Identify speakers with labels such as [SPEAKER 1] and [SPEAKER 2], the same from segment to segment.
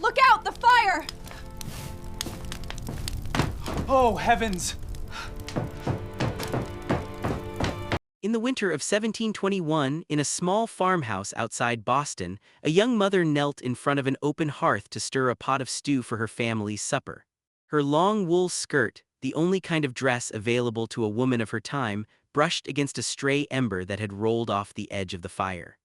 [SPEAKER 1] Look out, the fire!
[SPEAKER 2] Oh, heavens!
[SPEAKER 3] In the winter of 1721, in a small farmhouse outside Boston, a young mother knelt in front of an open hearth to stir a pot of stew for her family's supper. Her long wool skirt, the only kind of dress available to a woman of her time, brushed against a stray ember that had rolled off the edge of the fire.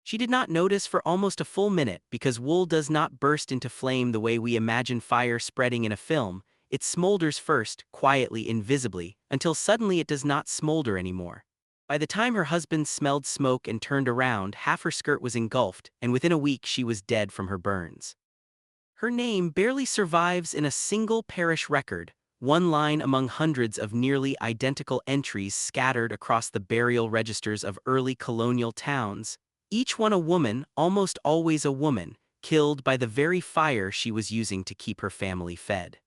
[SPEAKER 3] She did not notice for almost a full minute because wool does not burst into flame the way we imagine fire spreading in a film. It smolders first, quietly, invisibly, until suddenly it does not smolder anymore. By the time her husband smelled smoke and turned around, half her skirt was engulfed, and within a week she was dead from her burns. Her name barely survives in a single parish record, one line among hundreds of nearly identical entries scattered across the burial registers of early colonial towns, each one a woman, almost always a woman, killed by the very fire she was using to keep her family fed.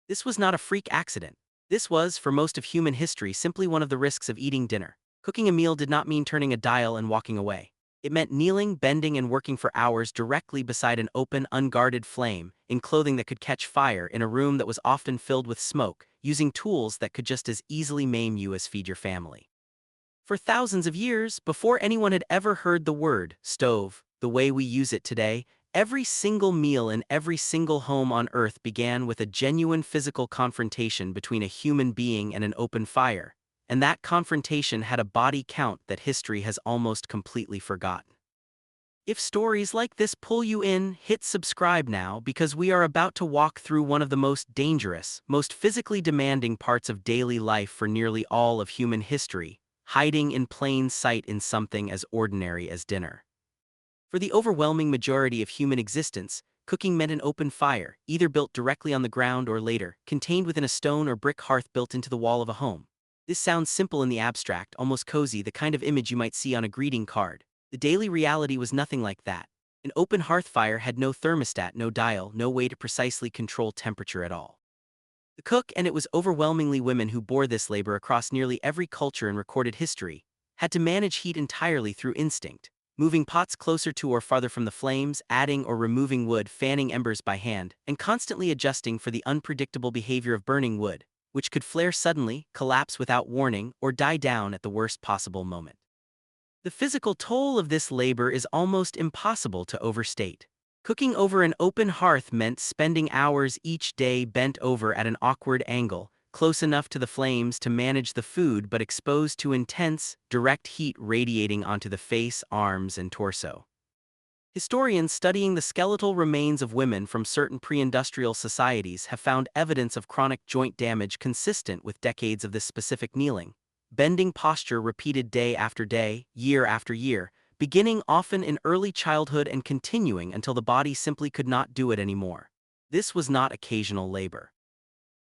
[SPEAKER 3] This was not a freak accident. This was, for most of human history, simply one of the risks of eating dinner. Cooking a meal did not mean turning a dial and walking away. It meant kneeling, bending, and working for hours directly beside an open, unguarded flame, in clothing that could catch fire, in a room that was often filled with smoke, using tools that could just as easily maim you as feed your family. For thousands of years, before anyone had ever heard the word stove, the way we use it today, every single meal in every single home on Earth began with a genuine physical confrontation between a human being and an open fire, and that confrontation had a body count that history has almost completely forgotten. If stories like this pull you in, hit subscribe now because we are about to walk through one of the most dangerous, most physically demanding parts of daily life for nearly all of human history, hiding in plain sight in something as ordinary as dinner. For the overwhelming majority of human existence, cooking meant an open fire, either built directly on the ground or later, contained within a stone or brick hearth built into the wall of a home. This sounds simple in the abstract, almost cozy, the kind of image you might see on a greeting card. The daily reality was nothing like that. An open hearth fire had no thermostat, no dial, no way to precisely control temperature at all. The cook, and it was overwhelmingly women who bore this labor across nearly every culture in recorded history, had to manage heat entirely through instinct, moving pots closer to or farther from the flames, adding or removing wood, fanning embers by hand, and constantly adjusting for the unpredictable behavior of burning wood, which could flare suddenly, collapse without warning, or die down at the worst possible moment. The physical toll of this labor is almost impossible to overstate. Cooking over an open hearth meant spending hours each day bent over at an awkward angle, close enough to the flames to manage the food but exposed to intense, direct heat radiating onto the face, arms, and torso. Historians studying the skeletal remains of women from certain pre-industrial societies have found evidence of chronic joint damage consistent with decades of this specific kneeling, bending posture repeated day after day, year after year, beginning often in early childhood and continuing until the body simply could not do it anymore. This was not occasional labor.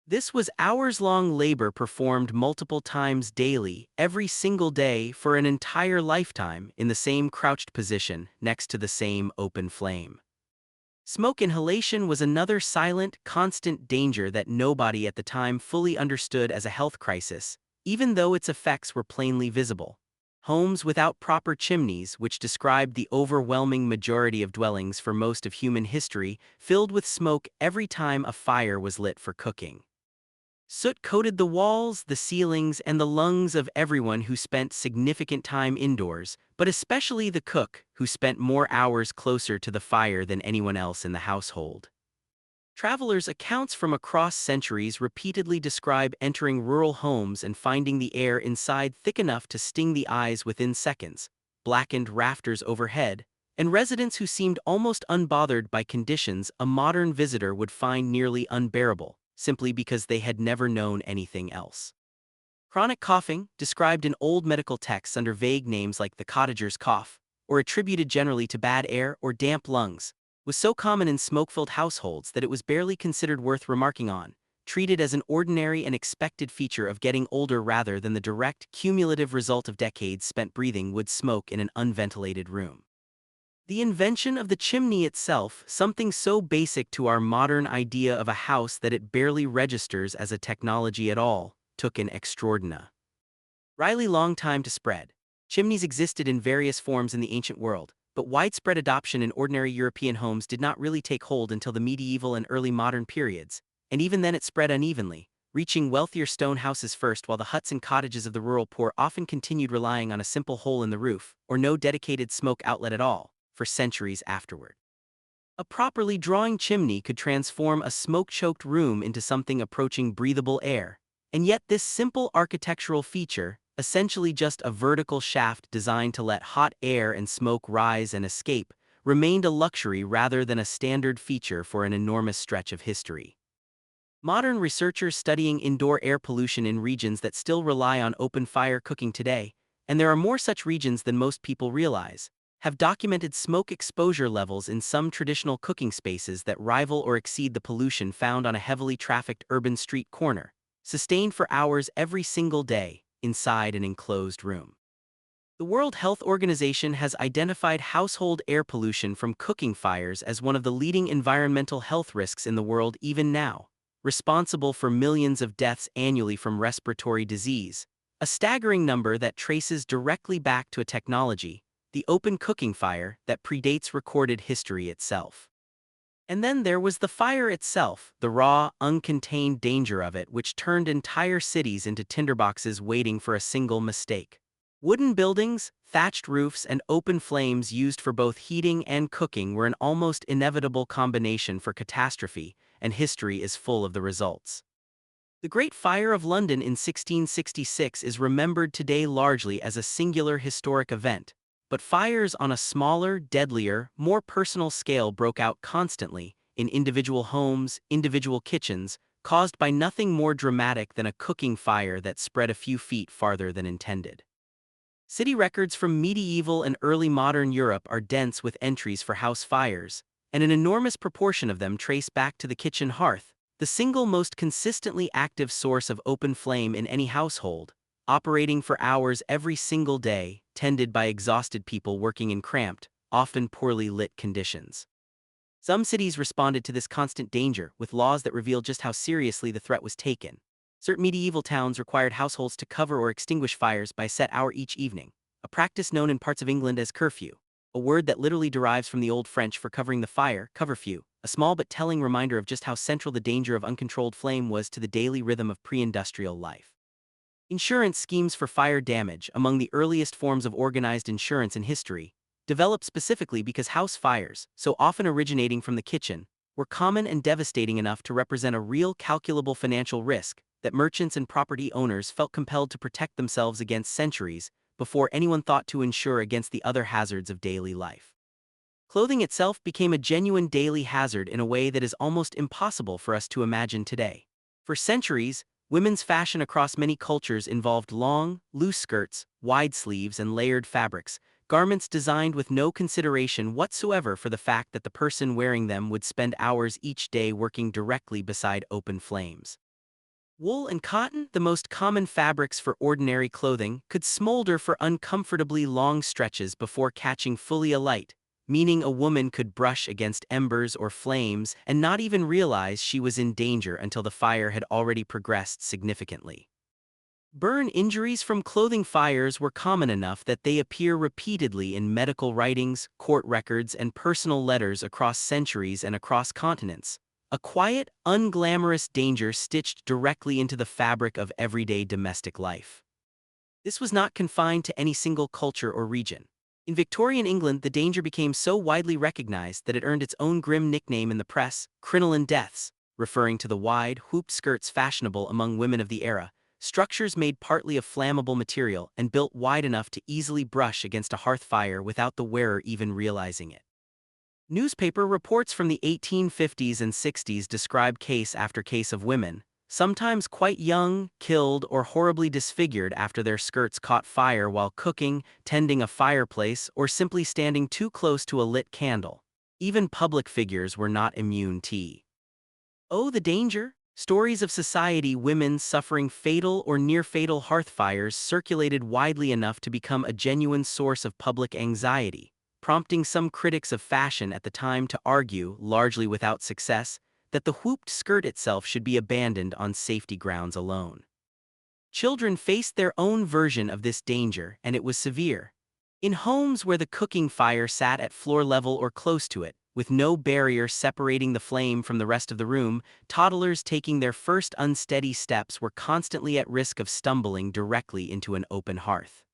[SPEAKER 3] This was hours-long labor performed multiple times daily, every single day for an entire lifetime, in the same crouched position, next to the same open flame. Smoke inhalation was another silent, constant danger that nobody at the time fully understood as a health crisis, even though its effects were plainly visible. Homes without proper chimneys, which described the overwhelming majority of dwellings for most of human history, filled with smoke every time a fire was lit for cooking. Soot coated the walls, the ceilings, and the lungs of everyone who spent significant time indoors, but especially the cook, who spent more hours closer to the fire than anyone else in the household. Travelers' accounts from across centuries repeatedly describe entering rural homes and finding the air inside thick enough to sting the eyes within seconds, blackened rafters overhead, and residents who seemed almost unbothered by conditions a modern visitor would find nearly unbearable, simply because they had never known anything else. Chronic coughing, described in old medical texts under vague names like the cottager's cough, or attributed generally to bad air or damp lungs, was so common in smoke-filled households that it was barely considered worth remarking on, treated as an ordinary and expected feature of getting older rather than the direct, cumulative result of decades spent breathing wood smoke in an unventilated room. The invention of the chimney itself, something so basic to our modern idea of a house that it barely registers as a technology at all, took an extraordinary long time to spread. Chimneys existed in various forms in the ancient world, but widespread adoption in ordinary European homes did not really take hold until the medieval and early modern periods, and even then it spread unevenly, reaching wealthier stone houses first while the huts and cottages of the rural poor often continued relying on a simple hole in the roof, or no dedicated smoke outlet at all, for centuries afterward. A properly drawing chimney could transform a smoke-choked room into something approaching breathable air, and yet this simple architectural feature, essentially just a vertical shaft designed to let hot air and smoke rise and escape, remained a luxury rather than a standard feature for an enormous stretch of history. Modern researchers studying indoor air pollution in regions that still rely on open-fire cooking today, and there are more such regions than most people realize, have documented smoke exposure levels in some traditional cooking spaces that rival or exceed the pollution found on a heavily trafficked urban street corner, sustained for hours every single day, inside an enclosed room. The World Health Organization has identified household air pollution from cooking fires as one of the leading environmental health risks in the world even now, responsible for millions of deaths annually from respiratory disease, a staggering number that traces directly back to a technology, the open cooking fire, that predates recorded history itself. And then there was the fire itself, the raw, uncontained danger of it, which turned entire cities into tinderboxes waiting for a single mistake. Wooden buildings, thatched roofs, and open flames used for both heating and cooking were an almost inevitable combination for catastrophe, and history is full of the results. The Great Fire of London in 1666 is remembered today largely as a singular historic event, but fires on a smaller, deadlier, more personal scale broke out constantly, in individual homes, individual kitchens, caused by nothing more dramatic than a cooking fire that spread a few feet farther than intended. City records from medieval and early modern Europe are dense with entries for house fires, and an enormous proportion of them trace back to the kitchen hearth, the single most consistently active source of open flame in any household, operating for hours every single day, tended by exhausted people working in cramped, often poorly lit conditions. Some cities responded to this constant danger with laws that revealed just how seriously the threat was taken. Certain medieval towns required households to cover or extinguish fires by a set hour each evening, a practice known in parts of England as curfew, a word that literally derives from the Old French for covering the fire, coverfew, a small but telling reminder of just how central the danger of uncontrolled flame was to the daily rhythm of pre-industrial life. Insurance schemes for fire damage, among the earliest forms of organized insurance in history, developed specifically because house fires, so often originating from the kitchen, were common and devastating enough to represent a real calculable financial risk that merchants and property owners felt compelled to protect themselves against centuries before anyone thought to insure against the other hazards of daily life. Clothing itself became a genuine daily hazard in a way that is almost impossible for us to imagine today. For centuries, women's fashion across many cultures involved long, loose skirts, wide sleeves, and layered fabrics, garments designed with no consideration whatsoever for the fact that the person wearing them would spend hours each day working directly beside open flames. Wool and cotton, the most common fabrics for ordinary clothing, could smolder for uncomfortably long stretches before catching fully alight, meaning a woman could brush against embers or flames and not even realize she was in danger until the fire had already progressed significantly. Burn injuries from clothing fires were common enough that they appear repeatedly in medical writings, court records, and personal letters across centuries and across continents. A quiet, unglamorous danger stitched directly into the fabric of everyday domestic life. This was not confined to any single culture or region. In Victorian England, the danger became so widely recognized that it earned its own grim nickname in the press, crinoline deaths, referring to the wide, hooped skirts fashionable among women of the era, structures made partly of flammable material and built wide enough to easily brush against a hearth fire without the wearer even realizing it. Newspaper reports from the 1850s and 60s describe case after case of women, sometimes quite young, killed or horribly disfigured after their skirts caught fire while cooking, tending a fireplace, or simply standing too close to a lit candle. Even public figures were not immune to. Oh, the danger! Stories of society women suffering fatal or near-fatal hearth fires circulated widely enough to become a genuine source of public anxiety, prompting some critics of fashion at the time to argue, largely without success, that the whooped skirt itself should be abandoned on safety grounds alone. Children faced their own version of this danger, and it was severe. In homes where the cooking fire sat at floor level or close to it, with no barrier separating the flame from the rest of the room, toddlers taking their first unsteady steps were constantly at risk of stumbling directly into an open hearth.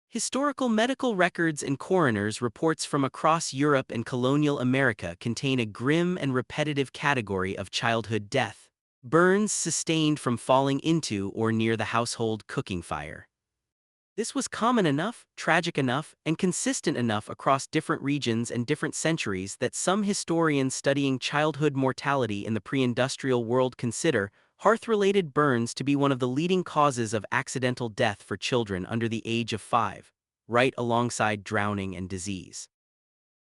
[SPEAKER 3] Historical medical records and coroners' reports from across Europe and colonial America contain a grim and repetitive category of childhood death: burns sustained from falling into or near the household cooking fire. This was common enough, tragic enough, and consistent enough across different regions and different centuries that some historians studying childhood mortality in the pre-industrial world consider hearth-related burns to be one of the leading causes of accidental death for children under the age of 5, right alongside drowning and disease.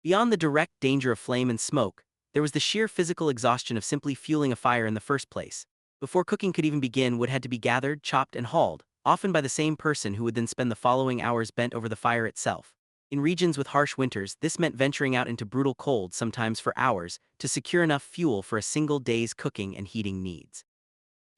[SPEAKER 3] Beyond the direct danger of flame and smoke, there was the sheer physical exhaustion of simply fueling a fire in the first place. Before cooking could even begin, wood had to be gathered, chopped, and hauled, often by the same person who would then spend the following hours bent over the fire itself. In regions with harsh winters, this meant venturing out into brutal cold, sometimes for hours, to secure enough fuel for a single day's cooking and heating needs.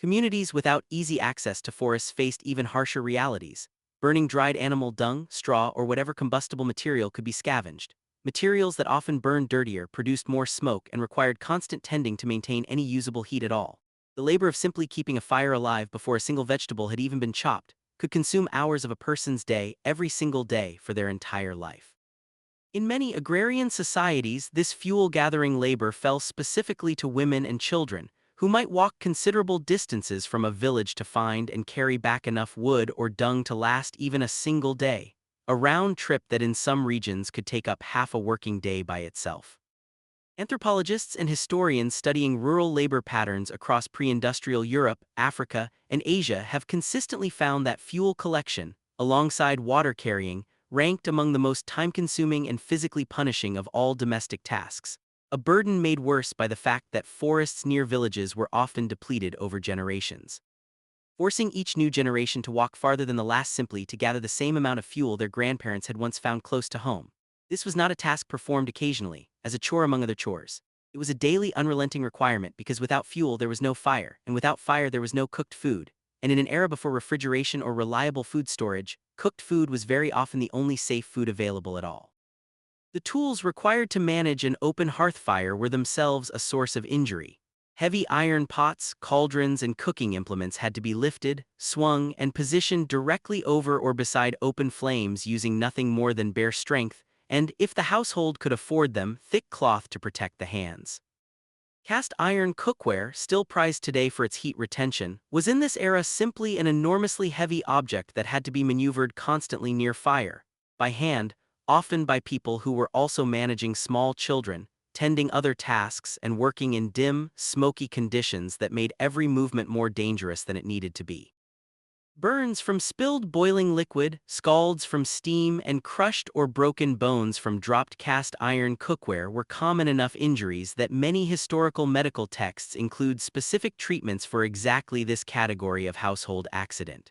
[SPEAKER 3] Communities without easy access to forests faced even harsher realities. Burning dried animal dung, straw, or whatever combustible material could be scavenged. Materials that often burned dirtier, produced more smoke, and required constant tending to maintain any usable heat at all. The labor of simply keeping a fire alive before a single vegetable had even been chopped could consume hours of a person's day every single day for their entire life. In many agrarian societies, this fuel-gathering labor fell specifically to women and children, who might walk considerable distances from a village to find and carry back enough wood or dung to last even a single day, a round trip that in some regions could take up half a working day by itself. Anthropologists and historians studying rural labor patterns across pre-industrial Europe, Africa, and Asia have consistently found that fuel collection, alongside water carrying, ranked among the most time-consuming and physically punishing of all domestic tasks, a burden made worse by the fact that forests near villages were often depleted over generations. Forcing each new generation to walk farther than the last simply to gather the same amount of fuel their grandparents had once found close to home. This was not a task performed occasionally, as a chore among other chores. It was a daily, unrelenting requirement because without fuel there was no fire, and without fire there was no cooked food. And in an era before refrigeration or reliable food storage, cooked food was very often the only safe food available at all. The tools required to manage an open hearth fire were themselves a source of injury. Heavy iron pots, cauldrons, and cooking implements had to be lifted, swung, and positioned directly over or beside open flames using nothing more than bare strength, and, if the household could afford them, thick cloth to protect the hands. Cast iron cookware, still prized today for its heat retention, was in this era simply an enormously heavy object that had to be maneuvered constantly near fire, by hand, often by people who were also managing small children, tending other tasks, and working in dim, smoky conditions that made every movement more dangerous than it needed to be. Burns from spilled boiling liquid, scalds from steam, and crushed or broken bones from dropped cast iron cookware were common enough injuries that many historical medical texts include specific treatments for exactly this category of household accident.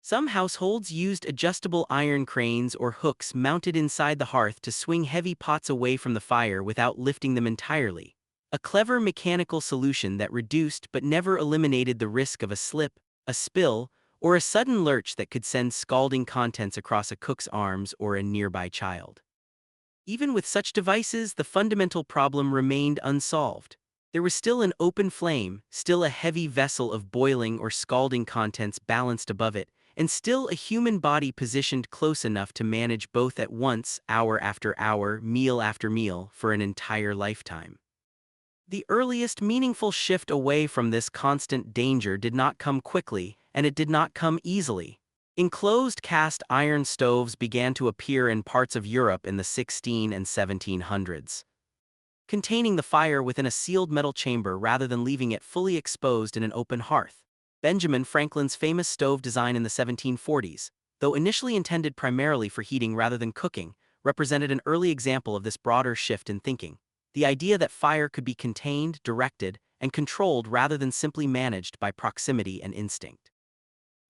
[SPEAKER 3] Some households used adjustable iron cranes or hooks mounted inside the hearth to swing heavy pots away from the fire without lifting them entirely, a clever mechanical solution that reduced but never eliminated the risk of a slip, a spill, or a sudden lurch that could send scalding contents across a cook's arms or a nearby child. Even with such devices, the fundamental problem remained unsolved. There was still an open flame, still a heavy vessel of boiling or scalding contents balanced above it, and still a human body positioned close enough to manage both at once, hour after hour, meal after meal, for an entire lifetime. The earliest meaningful shift away from this constant danger did not come quickly, and it did not come easily. Enclosed cast iron stoves began to appear in parts of Europe in the 1600s and 1700s. Containing the fire within a sealed metal chamber rather than leaving it fully exposed in an open hearth. Benjamin Franklin's famous stove design in the 1740s, though initially intended primarily for heating rather than cooking, represented an early example of this broader shift in thinking. The idea that fire could be contained, directed, and controlled rather than simply managed by proximity and instinct.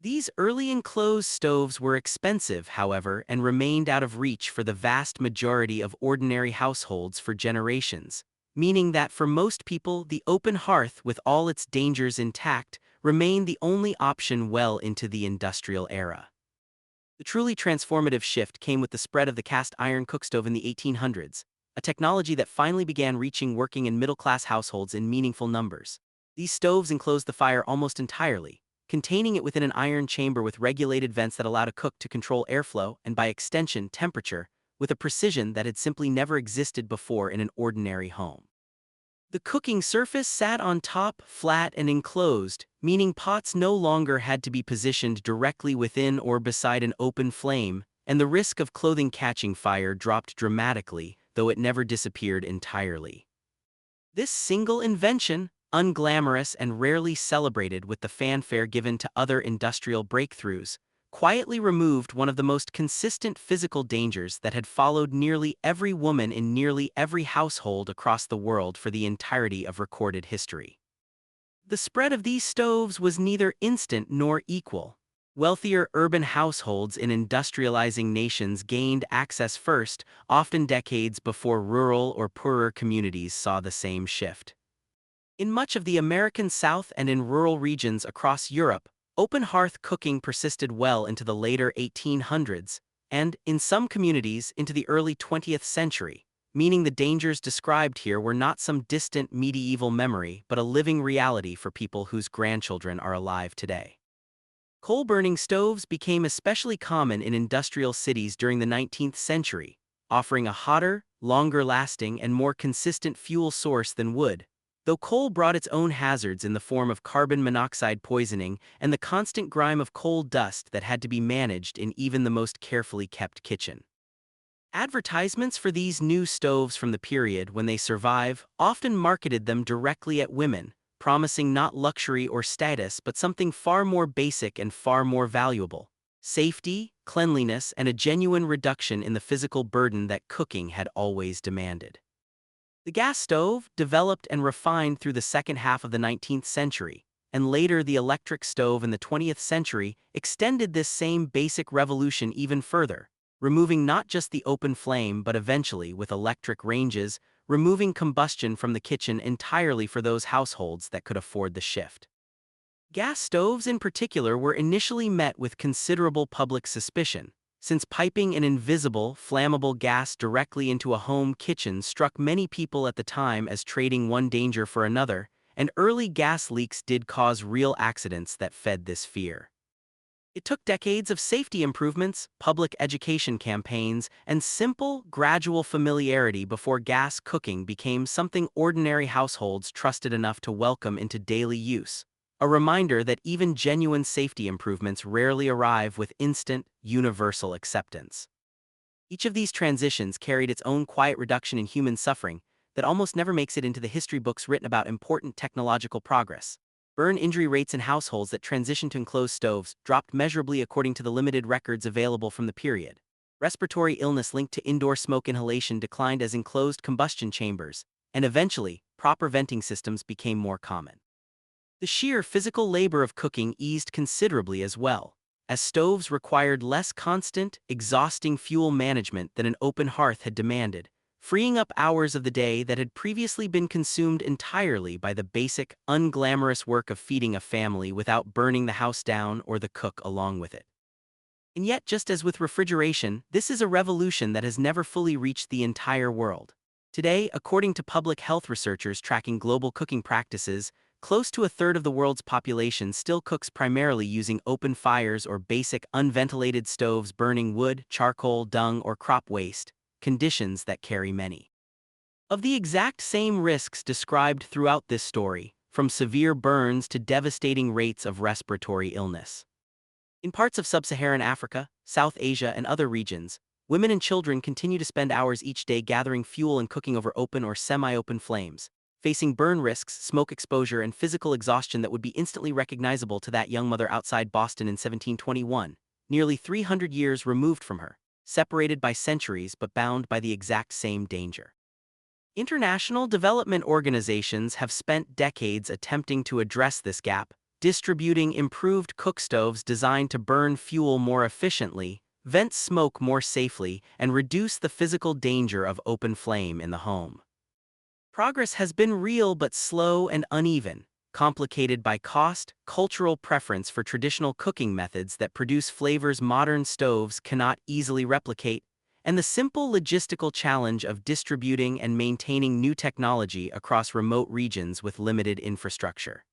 [SPEAKER 3] These early enclosed stoves were expensive, however, and remained out of reach for the vast majority of ordinary households for generations, meaning that for most people, the open hearth, with all its dangers intact, remained the only option well into the industrial era. The truly transformative shift came with the spread of the cast iron cookstove in the 1800s, a technology that finally began reaching working and middle-class households in meaningful numbers. These stoves enclosed the fire almost entirely, containing it within an iron chamber with regulated vents that allowed a cook to control airflow and, by extension, temperature, with a precision that had simply never existed before in an ordinary home. The cooking surface sat on top, flat and enclosed, meaning pots no longer had to be positioned directly within or beside an open flame, and the risk of clothing catching fire dropped dramatically, though it never disappeared entirely. This single invention, unglamorous and rarely celebrated with the fanfare given to other industrial breakthroughs, quietly removed one of the most consistent physical dangers that had followed nearly every woman in nearly every household across the world for the entirety of recorded history. The spread of these stoves was neither instant nor equal. Wealthier urban households in industrializing nations gained access first, often decades before rural or poorer communities saw the same shift. In much of the American South and in rural regions across Europe, open hearth cooking persisted well into the later 1800s, and, in some communities, into the early 20th century, meaning the dangers described here were not some distant medieval memory but a living reality for people whose grandchildren are alive today. Coal-burning stoves became especially common in industrial cities during the 19th century, offering a hotter, longer-lasting, and more consistent fuel source than wood, though coal brought its own hazards in the form of carbon monoxide poisoning and the constant grime of coal dust that had to be managed in even the most carefully kept kitchen. Advertisements for these new stoves from the period when they survive often marketed them directly at women, promising not luxury or status but something far more basic and far more valuable: safety, cleanliness, and a genuine reduction in the physical burden that cooking had always demanded. The gas stove, developed and refined through the second half of the 19th century, and later the electric stove in the 20th century, extended this same basic revolution even further, removing not just the open flame but eventually, with electric ranges, removing combustion from the kitchen entirely for those households that could afford the shift. Gas stoves in particular were initially met with considerable public suspicion, since piping an invisible, flammable gas directly into a home kitchen struck many people at the time as trading one danger for another, and early gas leaks did cause real accidents that fed this fear. It took decades of safety improvements, public education campaigns, and simple, gradual familiarity before gas cooking became something ordinary households trusted enough to welcome into daily use. A reminder that even genuine safety improvements rarely arrive with instant, universal acceptance. Each of these transitions carried its own quiet reduction in human suffering that almost never makes it into the history books written about important technological progress. Burn injury rates in households that transitioned to enclosed stoves dropped measurably according to the limited records available from the period. Respiratory illness linked to indoor smoke inhalation declined as enclosed combustion chambers, and eventually, proper venting systems became more common. The sheer physical labor of cooking eased considerably as well, as stoves required less constant, exhausting fuel management than an open hearth had demanded, freeing up hours of the day that had previously been consumed entirely by the basic, unglamorous work of feeding a family without burning the house down or the cook along with it. And yet, just as with refrigeration, this is a revolution that has never fully reached the entire world. Today, according to public health researchers tracking global cooking practices, close to a third of the world's population still cooks primarily using open fires or basic unventilated stoves burning wood, charcoal, dung, or crop waste, conditions that carry many of the exact same risks described throughout this story, from severe burns to devastating rates of respiratory illness. In parts of sub-Saharan Africa, South Asia, and other regions, women and children continue to spend hours each day gathering fuel and cooking over open or semi-open flames, facing burn risks, smoke exposure, and physical exhaustion that would be instantly recognizable to that young mother outside Boston in 1721, nearly 300 years removed from her, separated by centuries but bound by the exact same danger. International development organizations have spent decades attempting to address this gap, distributing improved cookstoves designed to burn fuel more efficiently, vent smoke more safely, and reduce the physical danger of open flame in the home. Progress has been real but slow and uneven, complicated by cost, cultural preference for traditional cooking methods that produce flavors modern stoves cannot easily replicate, and the simple logistical challenge of distributing and maintaining new technology across remote regions with limited infrastructure.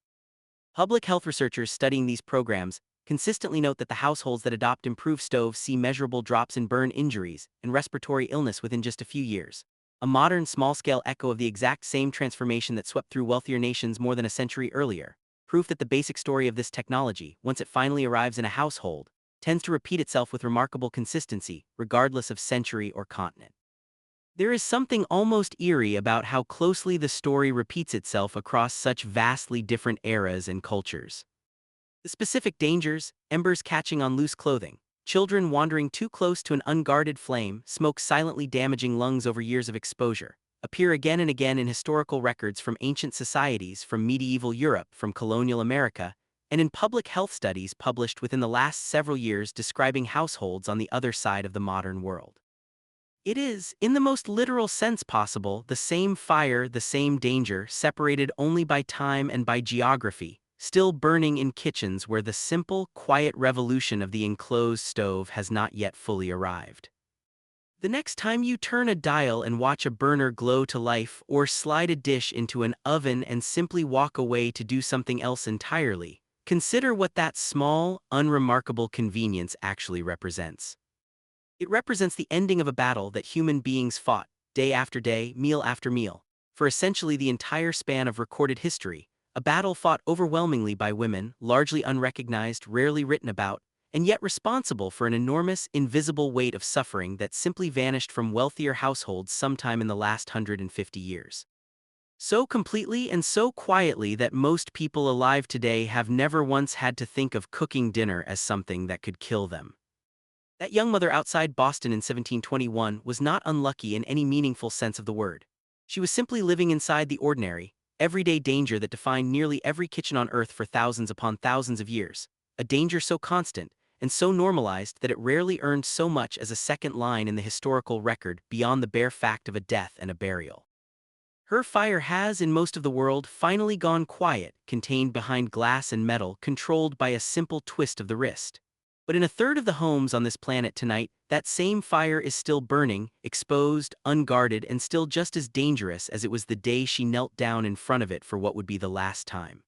[SPEAKER 3] Public health researchers studying these programs consistently note that the households that adopt improved stoves see measurable drops in burn injuries and respiratory illness within just a few years. A modern small-scale echo of the exact same transformation that swept through wealthier nations more than a century earlier. Proof that the basic story of this technology, once it finally arrives in a household, tends to repeat itself with remarkable consistency, regardless of century or continent. There is something almost eerie about how closely the story repeats itself across such vastly different eras and cultures. The specific dangers, embers catching on loose clothing, children wandering too close to an unguarded flame, smoke silently damaging lungs over years of exposure, appear again and again in historical records from ancient societies, from medieval Europe, from colonial America, and in public health studies published within the last several years describing households on the other side of the modern world. It is, in the most literal sense possible, the same fire, the same danger, separated only by time and by geography, still burning in kitchens where the simple, quiet revolution of the enclosed stove has not yet fully arrived. The next time you turn a dial and watch a burner glow to life, or slide a dish into an oven and simply walk away to do something else entirely, consider what that small, unremarkable convenience actually represents. It represents the ending of a battle that human beings fought, day after day, meal after meal, for essentially the entire span of recorded history, a battle fought overwhelmingly by women, largely unrecognized, rarely written about, and yet responsible for an enormous, invisible weight of suffering that simply vanished from wealthier households sometime in the last 150 years. So completely and so quietly that most people alive today have never once had to think of cooking dinner as something that could kill them. That young mother outside Boston in 1721 was not unlucky in any meaningful sense of the word. She was simply living inside the ordinary, everyday danger that defined nearly every kitchen on Earth for thousands upon thousands of years, a danger so constant and so normalized that it rarely earned so much as a second line in the historical record beyond the bare fact of a death and a burial. Her fire has, in most of the world, finally gone quiet, contained behind glass and metal, controlled by a simple twist of the wrist. But in a third of the homes on this planet tonight, that same fire is still burning, exposed, unguarded, and still just as dangerous as it was the day she knelt down in front of it for what would be the last time.